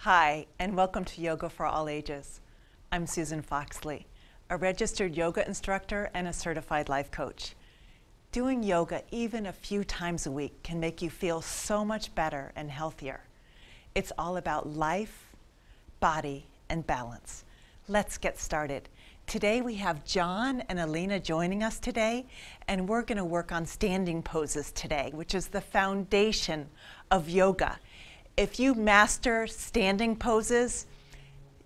Hi, and welcome to Yoga for All Ages. I'm Susan Foxley, a registered yoga instructor and a certified life coach. Doing yoga even a few times a week can make you feel so much better and healthier. It's all about life, body, and balance. Let's get started. Today we have John and Alina joining us today, and we're going to work on standing poses today, which is the foundation of yoga. If you master standing poses,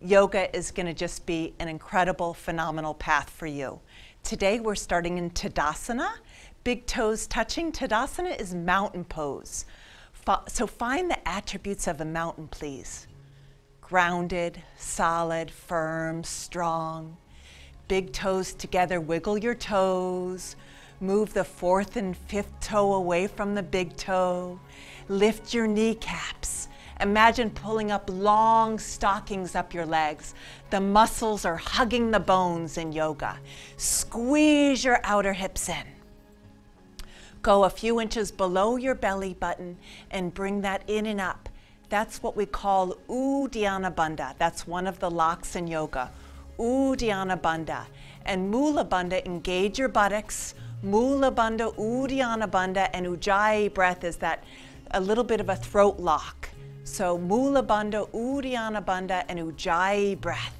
yoga is going to just be an incredible, phenomenal path for you. Today we're starting in Tadasana, big toes touching. Tadasana is mountain pose. So find the attributes of a mountain, please. Grounded, solid, firm, strong. Big toes together, wiggle your toes. Move the fourth and fifth toe away from the big toe. Lift your kneecaps. Imagine pulling up long stockings up your legs. The muscles are hugging the bones in yoga. Squeeze your outer hips in. Go a few inches below your belly button and bring that in and up. That's what we call Uddiyana Bandha. That's one of the locks in yoga. Uddiyana Bandha. And Mula Bandha, engage your buttocks. Mula Bandha, Uddiyana Bandha, and Ujjayi breath is that a little bit of a throat lock. So Mula Bandha, Uddiyana Bandha, and Ujjayi breath.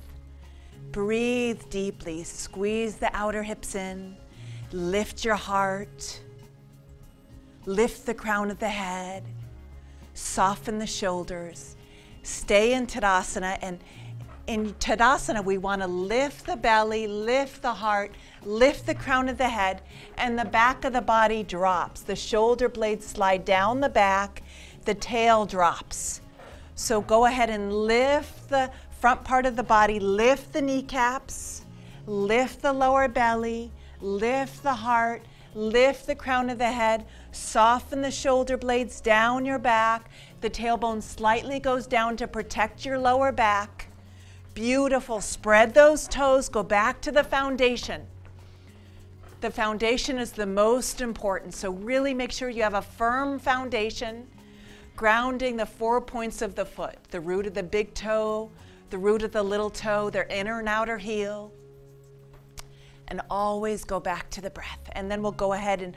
Breathe deeply. Squeeze the outer hips in. Lift your heart. Lift the crown of the head. Soften the shoulders. Stay in Tadasana. And in Tadasana, we want to lift the belly, lift the heart, lift the crown of the head, and the back of the body drops. The shoulder blades slide down the back, the tail drops. So go ahead and lift the front part of the body, lift the kneecaps, lift the lower belly, lift the heart, lift the crown of the head, soften the shoulder blades down your back. The tailbone slightly goes down to protect your lower back. Beautiful. Spread those toes. Go back to the foundation. The foundation is the most important, so really make sure you have a firm foundation, grounding the 4 points of the foot, the root of the big toe, the root of the little toe, their inner and outer heel. And always go back to the breath. And then we'll go ahead and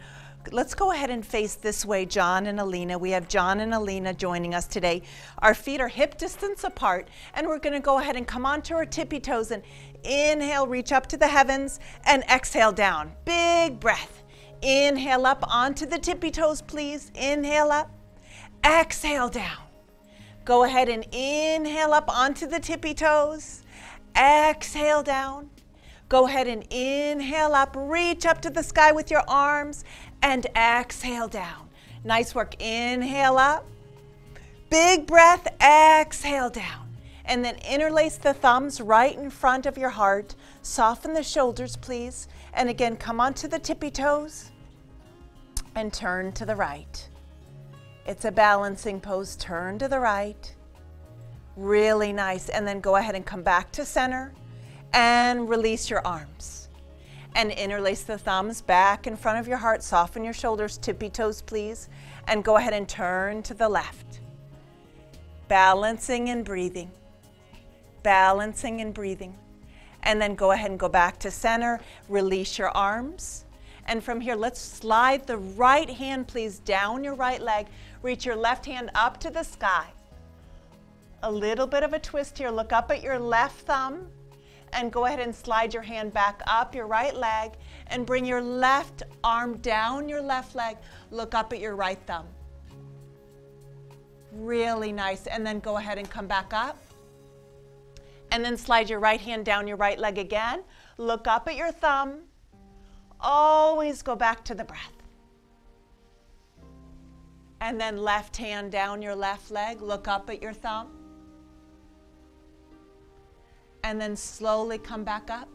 let's go ahead and face this way, John and Alina. We have John and Alina joining us today. Our feet are hip distance apart, and we're going to go ahead and come onto our tippy toes and inhale, reach up to the heavens, and exhale down. Big breath. Inhale up onto the tippy toes, please. Inhale up. Exhale down. Go ahead and inhale up onto the tippy toes. Exhale down. Go ahead and inhale up, reach up to the sky with your arms, and exhale down. Nice work. Inhale up. Big breath. Exhale down. And then interlace the thumbs right in front of your heart. Soften the shoulders, please. And again, come onto the tippy toes and turn to the right. It's a balancing pose. Turn to the right. Really nice. And then go ahead and come back to center. And release your arms. And interlace the thumbs back in front of your heart. Soften your shoulders, tippy toes, please. And go ahead and turn to the left. Balancing and breathing. Balancing and breathing. And then go ahead and go back to center. Release your arms. And from here, let's slide the right hand, please, down your right leg. Reach your left hand up to the sky. A little bit of a twist here. Look up at your left thumb. And go ahead and slide your hand back up your right leg and bring your left arm down your left leg. Look up at your right thumb. Really nice. And then go ahead and come back up. And then slide your right hand down your right leg again. Look up at your thumb. Always go back to the breath. And then left hand down your left leg. Look up at your thumb. And then slowly come back up.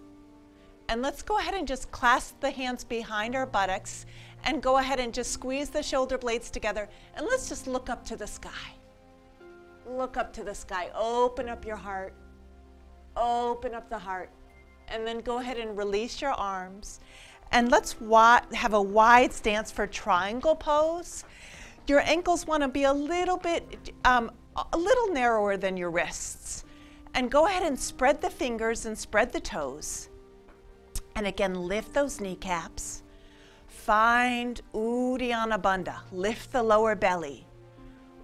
And let's go ahead and just clasp the hands behind our buttocks and go ahead and just squeeze the shoulder blades together. And let's just look up to the sky. Look up to the sky. Open up your heart. Open up the heart. And then go ahead and release your arms. And let's have a wide stance for triangle pose. Your ankles want to be a little bit a little narrower than your wrists. And go ahead and spread the fingers and spread the toes. And again, lift those kneecaps. Find Uddiyana Bandha. Lift the lower belly.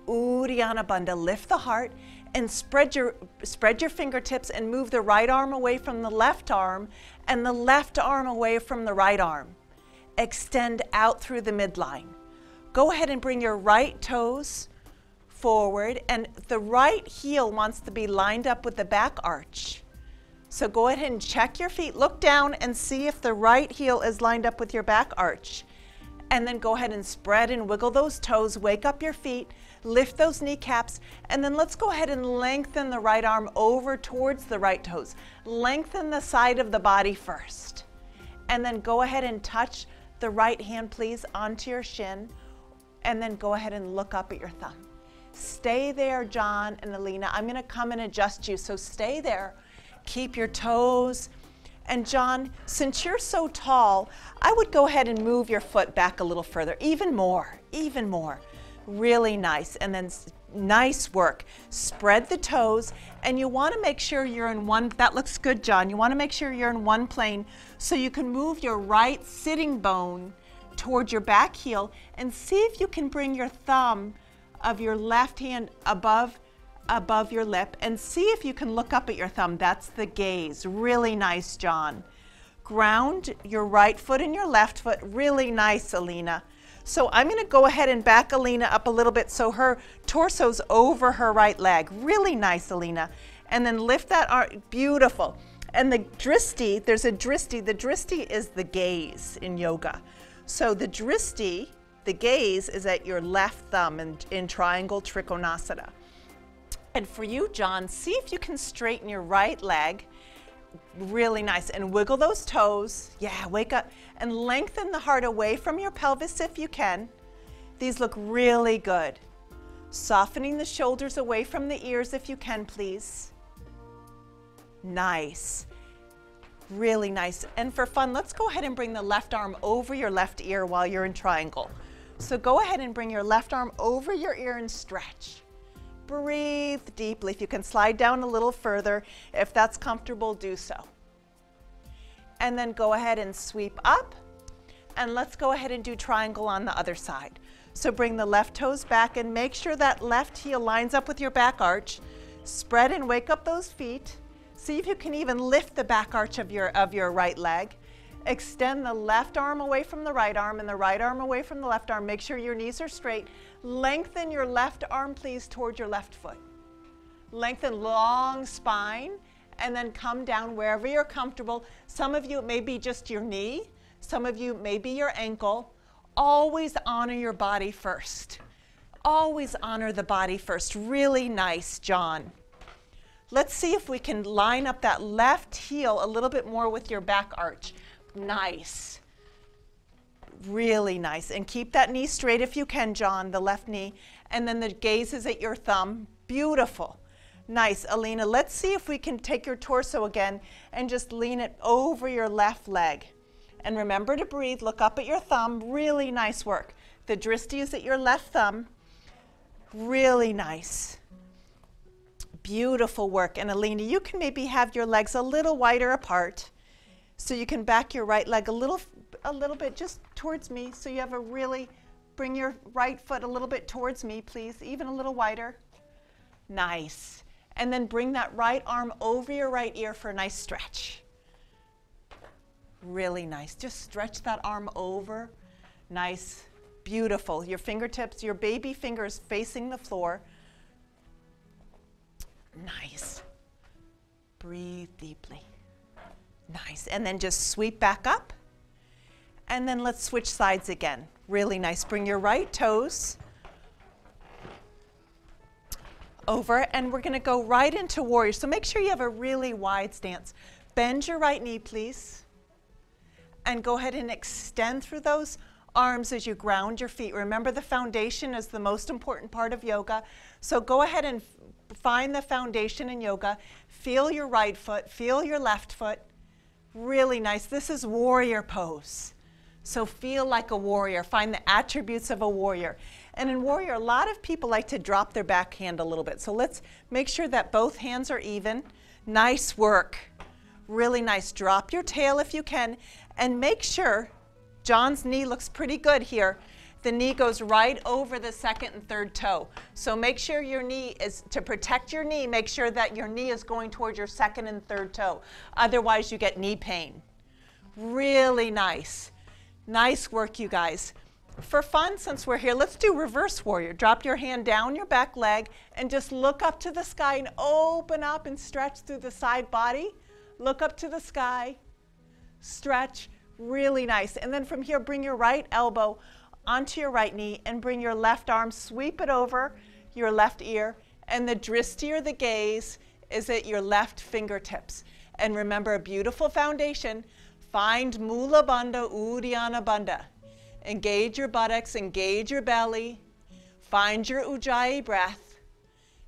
Uddiyana Bandha. Lift the heart and spread your fingertips and move the right arm away from the left arm and the left arm away from the right arm. Extend out through the midline. Go ahead and bring your right toes forward, and the right heel wants to be lined up with the back arch. So go ahead and check your feet, look down and see if the right heel is lined up with your back arch. And then go ahead and spread and wiggle those toes, wake up your feet, lift those kneecaps, and then let's go ahead and lengthen the right arm over towards the right toes. Lengthen the side of the body first. And then go ahead and touch the right hand, please, onto your shin, and then go ahead and look up at your thumb. Stay there, John and Alina. I'm going to come and adjust you, so stay there. Keep your toes. And John, since you're so tall, I would go ahead and move your foot back a little further, even more. Really nice. And then nice work. Spread the toes, and you want to make sure you're in one, that looks good, John. You want to make sure you're in one plane so you can move your right sitting bone towards your back heel, and see if you can bring your thumb of your left hand above your lip, and see if you can look up at your thumb. That's the gaze. Really nice, John. Ground your right foot and your left foot. Really nice, Alina. So I'm going to go ahead and back Alina up a little bit so her torso's over her right leg. Really nice, Alina. And then lift that arm. Beautiful. And the dristi, there's a dristi. The dristi is the gaze in yoga. So the dristi, the gaze, is at your left thumb in triangle trikonasana. And for you, John, see if you can straighten your right leg. Really nice. And wiggle those toes. Yeah, wake up. And lengthen the heart away from your pelvis if you can. These look really good. Softening the shoulders away from the ears if you can, please. Nice. Really nice. And for fun, let's go ahead and bring the left arm over your left ear while you're in triangle. So go ahead and bring your left arm over your ear and stretch. Breathe deeply. If you can slide down a little further, if that's comfortable, do so. And then go ahead and sweep up. And let's go ahead and do triangle on the other side. So bring the left toes back and make sure that left heel lines up with your back arch. Spread and wake up those feet. See if you can even lift the back arch of your right leg. Extend the left arm away from the right arm and the right arm away from the left arm. Make sure your knees are straight. Lengthen your left arm, please, toward your left foot. Lengthen long spine, and then come down wherever you're comfortable. Some of you, it may be just your knee. Some of you, maybe your ankle. Always honor your body first. Always honor the body first. Really nice, John. Let's see if we can line up that left heel a little bit more with your back arch. Nice. Really nice. And keep that knee straight if you can, John, the left knee. And then the gaze is at your thumb. Beautiful. Nice. Alina, let's see if we can take your torso again and just lean it over your left leg. And remember to breathe. Look up at your thumb. Really nice work. The dristi is at your left thumb. Really nice. Beautiful work. And Alina, you can maybe have your legs a little wider apart. So you can back your right leg a little bit just towards me. So you have a really, bring your right foot a little bit towards me, please, even a little wider. Nice. And then bring that right arm over your right ear for a nice stretch. Really nice. Just stretch that arm over. Nice. Beautiful. Your fingertips, your baby fingers facing the floor. Nice. Breathe deeply. Nice. And then just sweep back up. And then let's switch sides again. Really nice. Bring your right toes over, and we're going to go right into warrior. So make sure you have a really wide stance. Bend your right knee, please. And go ahead and extend through those arms as you ground your feet. Remember, the foundation is the most important part of yoga. So go ahead and find the foundation in yoga. Feel your right foot. Feel your left foot. Really nice. This is warrior pose. So feel like a warrior. Find the attributes of a warrior. And in warrior, a lot of people like to drop their backhand a little bit. So let's make sure that both hands are even. Nice work. Really nice. Drop your tail if you can. And make sure John's knee looks pretty good here. The knee goes right over the second and third toe. So make sure your knee is, to protect your knee, make sure that your knee is going towards your second and third toe. Otherwise you get knee pain. Really nice. Nice work, you guys. For fun, since we're here, let's do reverse warrior. Drop your hand down your back leg and just look up to the sky and open up and stretch through the side body. Look up to the sky, stretch, really nice. And then from here, bring your right elbow onto your right knee and bring your left arm, sweep it over your left ear, and the dristi or the gaze is at your left fingertips. And remember, a beautiful foundation, find Mula Bandha, Uddiyana Bandha. Engage your buttocks, engage your belly, find your Ujjayi breath,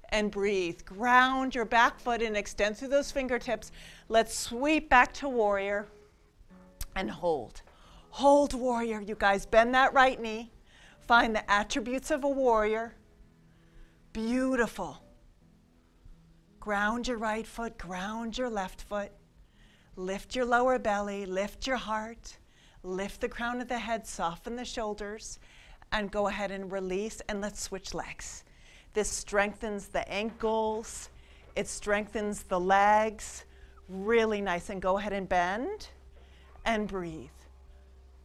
and breathe. Ground your back foot and extend through those fingertips. Let's sweep back to warrior and hold. Hold warrior, you guys. Bend that right knee. Find the attributes of a warrior. Beautiful. Ground your right foot, ground your left foot. Lift your lower belly, lift your heart. Lift the crown of the head, soften the shoulders, and go ahead and release, and let's switch legs. This strengthens the ankles, it strengthens the legs, really nice. And go ahead and bend and breathe.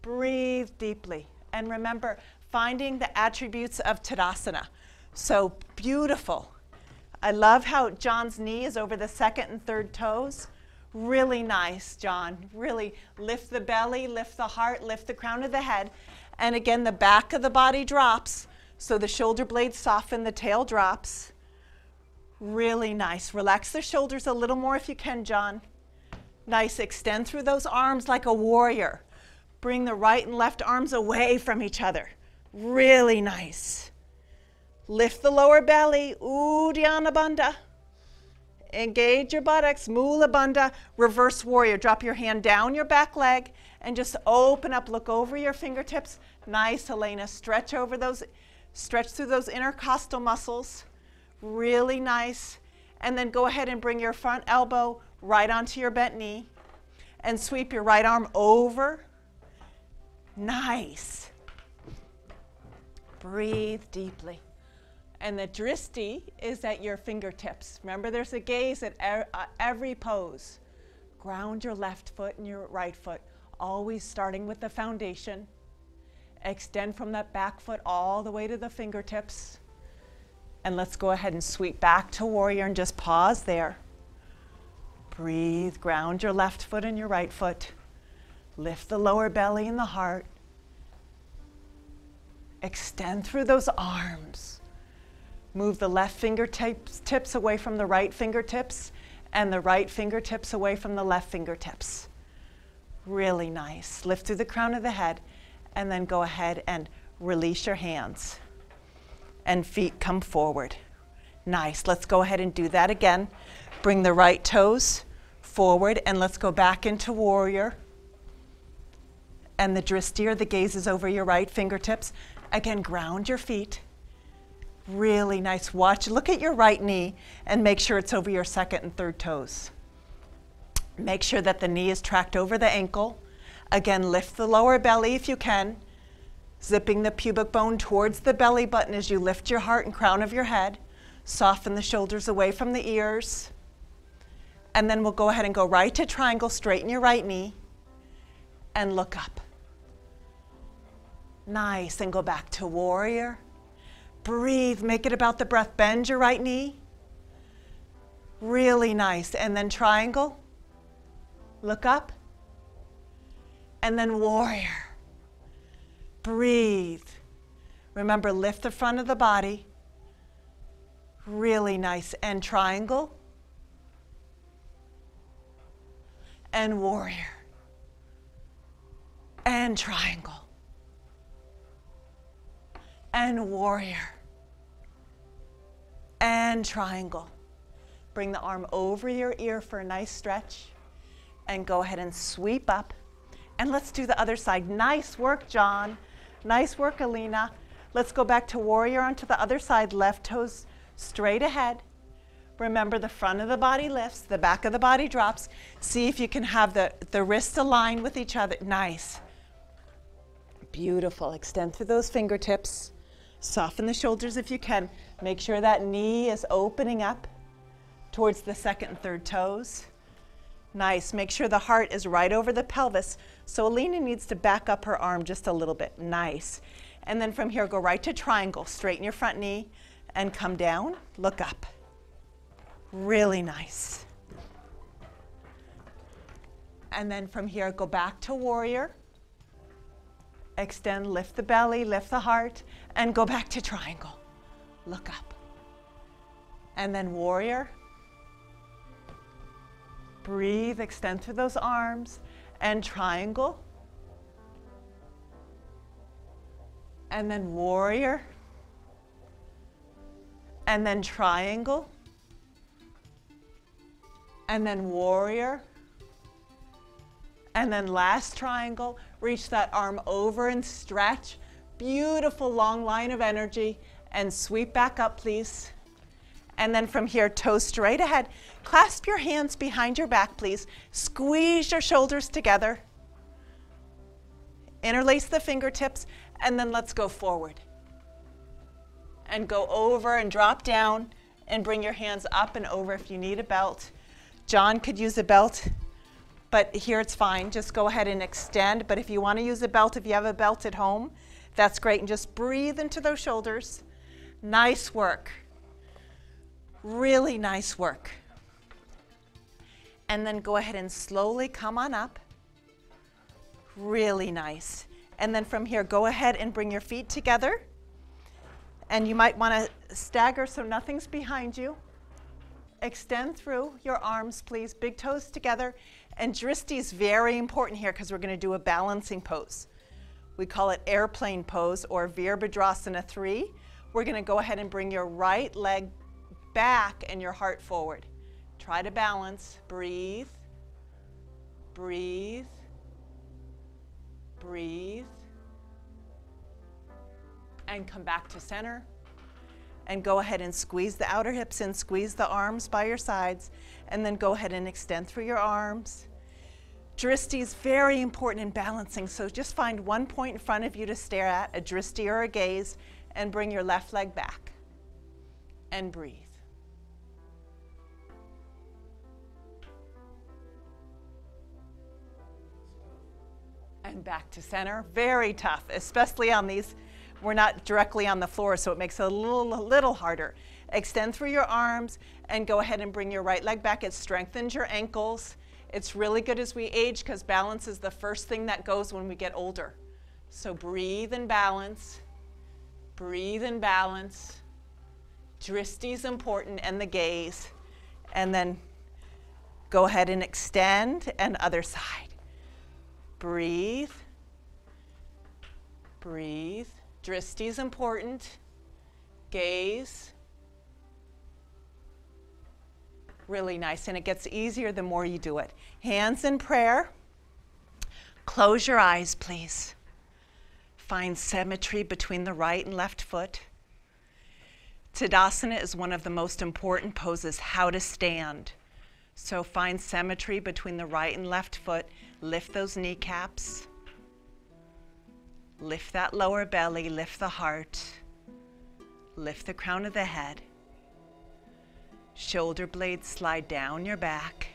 Breathe deeply. And remember, finding the attributes of Tadasana. So beautiful. I love how John's knee is over the second and third toes. Really nice, John. Really lift the belly, lift the heart, lift the crown of the head. And again, the back of the body drops. So the shoulder blades soften, the tail drops. Really nice. Relax the shoulders a little more if you can, John. Nice. Extend through those arms like a warrior. Bring the right and left arms away from each other. Really nice. Lift the lower belly, Uddiyana Bandha. Engage your buttocks, Mula Bandha, reverse warrior. Drop your hand down your back leg and just open up, look over your fingertips. Nice, Elena. Stretch over those, stretch through those intercostal muscles. Really nice. And then go ahead and bring your front elbow right onto your bent knee and sweep your right arm over. Nice. Breathe deeply. And the dristi is at your fingertips. Remember, there's a gaze at every pose. Ground your left foot and your right foot, always starting with the foundation. Extend from that back foot all the way to the fingertips. And let's go ahead and sweep back to warrior and just pause there. Breathe, ground your left foot and your right foot. Lift the lower belly and the heart. Extend through those arms. Move the left fingertips away from the right fingertips and the right fingertips away from the left fingertips. Really nice. Lift through the crown of the head and then go ahead and release your hands. And feet come forward. Nice. Let's go ahead and do that again. Bring the right toes forward and let's go back into warrior. And the dristi or the gaze is over your right fingertips. Again, ground your feet. Really nice. Watch, look at your right knee and make sure it's over your second and third toes. Make sure that the knee is tracked over the ankle. Again, lift the lower belly if you can, zipping the pubic bone towards the belly button as you lift your heart and crown of your head. Soften the shoulders away from the ears. And then we'll go ahead and go right to triangle, straighten your right knee, and look up. Nice, and go back to warrior. Breathe, make it about the breath. Bend your right knee. Really nice. And then triangle. Look up. And then warrior. Breathe. Remember, lift the front of the body. Really nice. And triangle. And warrior. And triangle. And warrior. And triangle. Bring the arm over your ear for a nice stretch. And go ahead and sweep up. And let's do the other side. Nice work, John. Nice work, Alina. Let's go back to warrior onto the other side, left toes straight ahead. Remember, the front of the body lifts, the back of the body drops. See if you can have the wrists aligned with each other. Nice. Beautiful. Extend through those fingertips. Soften the shoulders if you can. Make sure that knee is opening up towards the second and third toes. Nice. Make sure the heart is right over the pelvis. So Alina needs to back up her arm just a little bit. Nice. And then from here, go right to triangle. Straighten your front knee and come down. Look up. Really nice. And then from here, go back to warrior. Extend, lift the belly, lift the heart, and go back to triangle. Look up. And then warrior. Breathe, extend through those arms, and triangle. And then warrior. And then triangle. And then warrior. And then last triangle. Reach that arm over and stretch. Beautiful long line of energy. And sweep back up, please. And then from here, toes straight ahead. Clasp your hands behind your back, please. Squeeze your shoulders together. Interlace the fingertips. And then let's go forward. And go over and drop down. And bring your hands up and over if you need a belt. John could use a belt, but here it's fine. Just go ahead and extend. But if you want to use a belt, if you have a belt at home, that's great. And just breathe into those shoulders. Nice work. Really nice work. And then go ahead and slowly come on up. Really nice. And then from here, go ahead and bring your feet together. And you might want to stagger so nothing's behind you. Extend through your arms, please. Big toes together. And Dristi is very important here because we're going to do a balancing pose. We call it airplane pose or Virabhadrasana 3. We're going to go ahead and bring your right leg back and your heart forward. Try to balance. Breathe. Breathe. Breathe. And come back to center. And go ahead and squeeze the outer hips in, squeeze the arms by your sides, and then go ahead and extend through your arms. Dristi is very important in balancing, so just find one point in front of you to stare at, a dristi or a gaze, and bring your left leg back. And breathe. And back to center. Very tough, especially on these. We're not directly on the floor, so it makes it a little harder. Extend through your arms and go ahead and bring your right leg back. It strengthens your ankles. It's really good as we age because balance is the first thing that goes when we get older. So breathe and balance. Breathe and balance. Dristi is important, and the gaze. And then go ahead and extend, and other side. Breathe. Breathe. Dristi is important. Gaze. Really nice, and it gets easier the more you do it. Hands in prayer. Close your eyes, please. Find symmetry between the right and left foot. Tadasana is one of the most important poses, how to stand. So find symmetry between the right and left foot. Lift those kneecaps. Lift that lower belly, lift the heart, lift the crown of the head. Shoulder blades slide down your back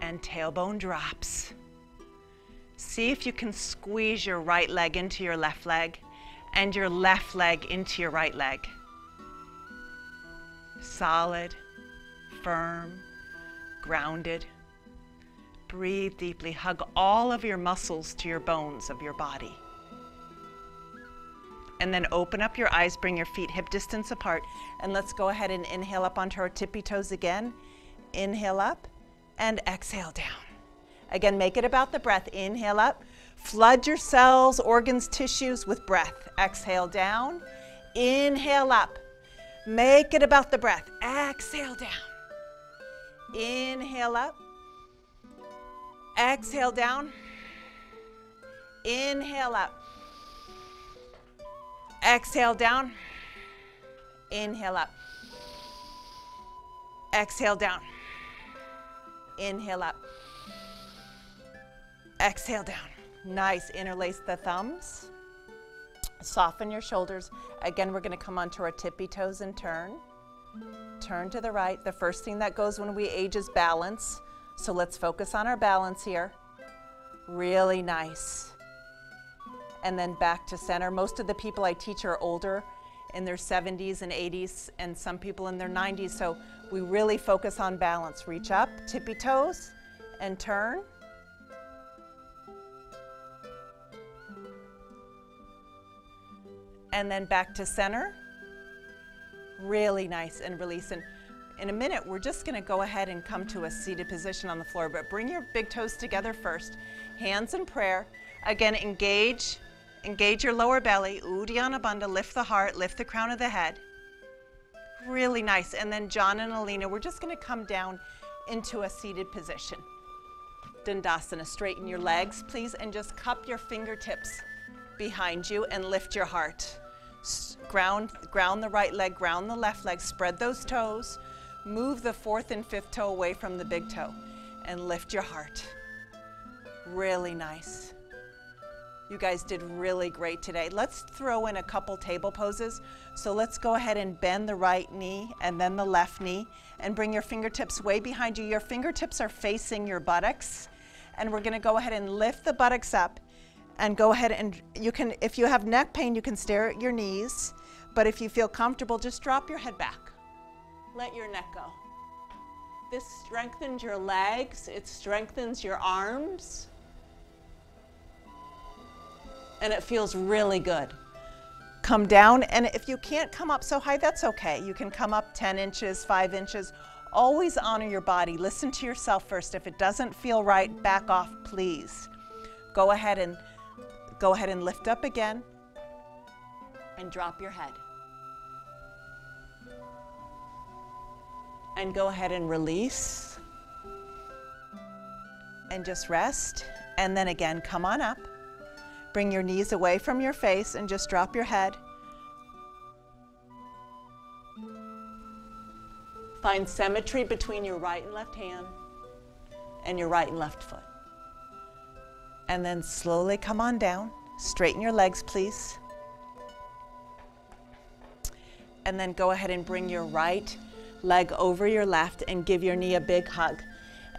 and tailbone drops. See if you can squeeze your right leg into your left leg and your left leg into your right leg. Solid, firm, grounded. Breathe deeply. Hug all of your muscles to your bones of your body. And then open up your eyes, bring your feet hip distance apart, and let's go ahead and inhale up onto our tippy toes again. Inhale up and exhale down. Again, make it about the breath. Inhale up. Flood your cells, organs, tissues with breath. Exhale down. Inhale up. Make it about the breath. Exhale down. Inhale up. Exhale down. Inhale up. Exhale down. Inhale up. Exhale down. Inhale up. Exhale down. Nice. Interlace the thumbs. Soften your shoulders. Again, we're going to come onto our tippy toes and turn. Turn to the right. The first thing that goes when we age is balance. So let's focus on our balance here. Really nice. And then back to center. Most of the people I teach are older, in their 70s and 80s, and some people in their 90s. So we really focus on balance. Reach up, tippy toes, and turn. And then back to center. Really nice, and release. And in a minute, we're just going to go ahead and come to a seated position on the floor, but bring your big toes together first. Hands in prayer. Again, engage your lower belly. Uddiyana Bandha, lift the heart, lift the crown of the head. Really nice. And then John and Alina, we're just going to come down into a seated position. Dandasana, straighten your legs, please, and just cup your fingertips behind you and lift your heart. Ground the right leg, ground the left leg, spread those toes, move the fourth and fifth toe away from the big toe, and lift your heart. Really nice. You guys did really great today. Let's throw in a couple table poses. So let's go ahead and bend the right knee and then the left knee, and bring your fingertips way behind you. Your fingertips are facing your buttocks, and we're going to go ahead and lift the buttocks up. And go ahead and you can, if you have neck pain, you can stare at your knees. But if you feel comfortable, just drop your head back. Let your neck go. This strengthens your legs. It strengthens your arms. And it feels really good. Come down, and if you can't come up so high, that's okay. You can come up 10 inches, 5 inches. Always honor your body. Listen to yourself first. If it doesn't feel right, back off, please. Go ahead and lift up again and drop your head. And go ahead and release and just rest. And then again, come on up. Bring your knees away from your face and just drop your head. Find symmetry between your right and left hand and your right and left foot. And then slowly come on down. Straighten your legs, please. And then go ahead and bring your right leg over your left and give your knee a big hug.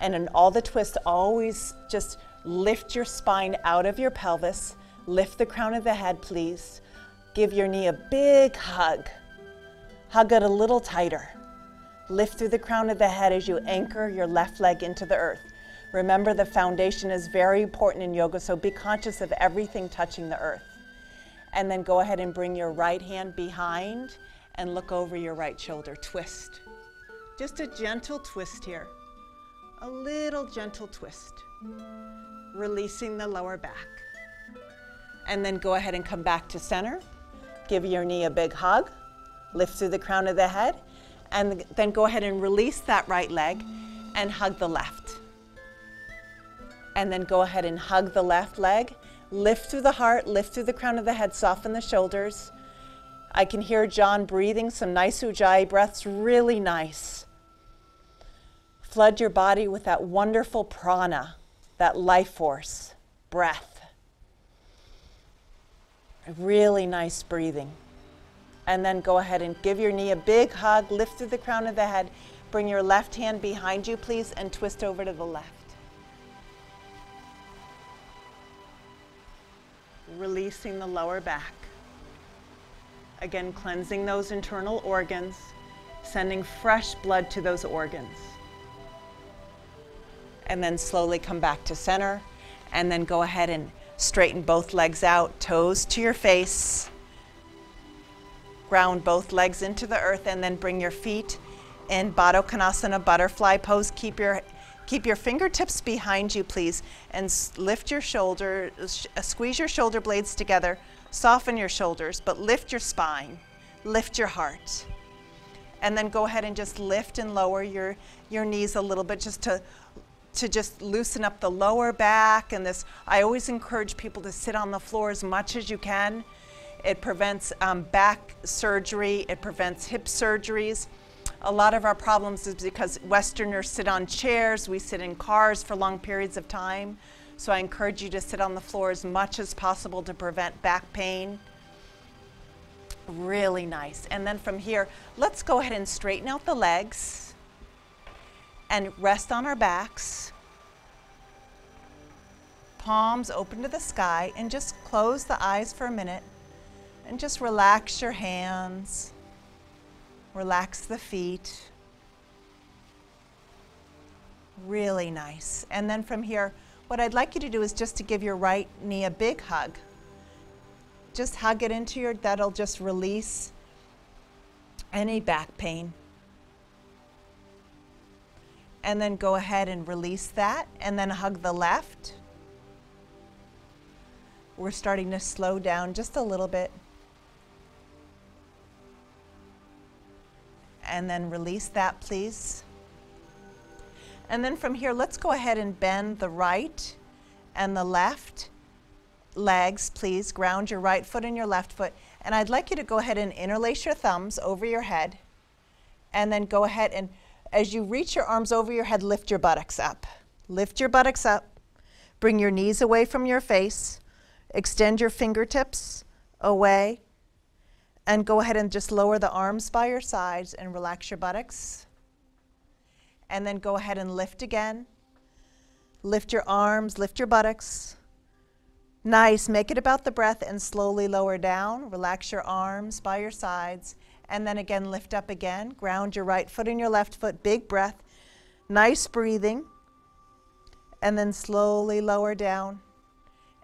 And in all the twists, always just lift your spine out of your pelvis. Lift the crown of the head, please. Give your knee a big hug. Hug it a little tighter. Lift through the crown of the head as you anchor your left leg into the earth. Remember, the foundation is very important in yoga, so be conscious of everything touching the earth. And then go ahead and bring your right hand behind and look over your right shoulder. Twist. Just a gentle twist here. A little gentle twist. Releasing the lower back. And then go ahead and come back to center. Give your knee a big hug. Lift through the crown of the head. And then go ahead and release that right leg and hug the left. And then go ahead and hug the left leg. Lift through the heart, lift through the crown of the head, soften the shoulders. I can hear John breathing some nice Ujjayi breaths, really nice. Flood your body with that wonderful prana, that life force, breath. Really nice breathing. And then go ahead and give your knee a big hug, lift through the crown of the head. Bring your left hand behind you, please, and twist over to the left. Releasing the lower back. Again, cleansing those internal organs, sending fresh blood to those organs. And then slowly come back to center, and then go ahead and straighten both legs out, toes to your face. Ground both legs into the earth, and then bring your feet in Baddha Konasana, butterfly pose. Keep your fingertips behind you, please, and lift your shoulders, squeeze your shoulder blades together, soften your shoulders, but lift your spine, lift your heart. And then go ahead and just lift and lower your knees a little bit, just to just loosen up the lower back. And this, I always encourage people to sit on the floor as much as you can. It prevents back surgery. It prevents hip surgeries. A lot of our problems is because Westerners sit on chairs. We sit in cars for long periods of time. So I encourage you to sit on the floor as much as possible to prevent back pain. Really nice. And then from here, let's go ahead and straighten out the legs and rest on our backs. Palms open to the sky, and just close the eyes for a minute and just relax your hands. Relax the feet. Really nice. And then from here, what I'd like you to do is just to give your right knee a big hug. Just hug it into your, that'll just release any back pain. And then go ahead and release that, and then hug the left. We're starting to slow down just a little bit. And then release that, please. And then from here, let's go ahead and bend the right and the left legs, please. Ground your right foot and your left foot. And I'd like you to go ahead and interlace your thumbs over your head. And then go ahead and, as you reach your arms over your head, lift your buttocks up. Lift your buttocks up. Bring your knees away from your face. Extend your fingertips away. And go ahead and just lower the arms by your sides and relax your buttocks. And then go ahead and lift again. Lift your arms, lift your buttocks. Nice, make it about the breath and slowly lower down. Relax your arms by your sides. And then again, lift up again. Ground your right foot and your left foot, big breath. Nice breathing. And then slowly lower down.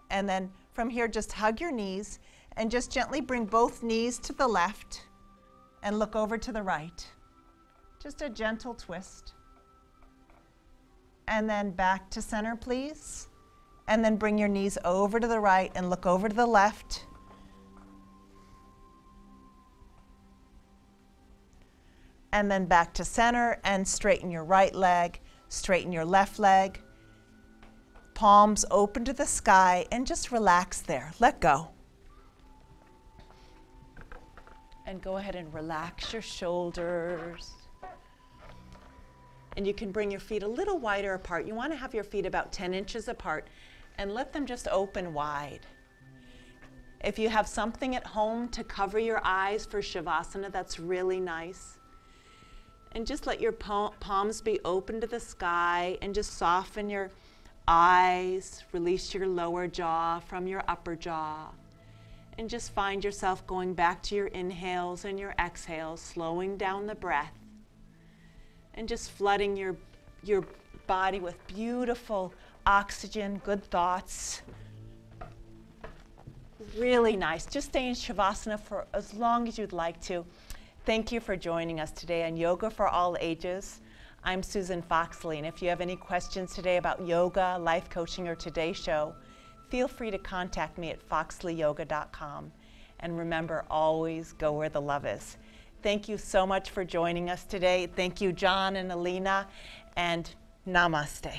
And then from here, just hug your knees and just gently bring both knees to the left and look over to the right. Just a gentle twist. And then back to center, please. And then bring your knees over to the right and look over to the left. And then back to center and straighten your right leg, straighten your left leg. Palms open to the sky and just relax there. Let go. And go ahead and relax your shoulders. And you can bring your feet a little wider apart. You want to have your feet about 10 inches apart and let them just open wide. If you have something at home to cover your eyes for Shavasana, that's really nice. And just let your palms be open to the sky and just soften your eyes. Release your lower jaw from your upper jaw. And just find yourself going back to your inhales and your exhales, slowing down the breath. And just flooding your body with beautiful oxygen, good thoughts. Really nice. Just stay in Shavasana for as long as you'd like to. Thank you for joining us today on Yoga for All Ages. I'm Susan Foxley, and if you have any questions today about yoga, life coaching, or today's show, feel free to contact me at foxleyyoga.com. And remember, always go where the love is. Thank you so much for joining us today. Thank you, John and Alina, and Namaste.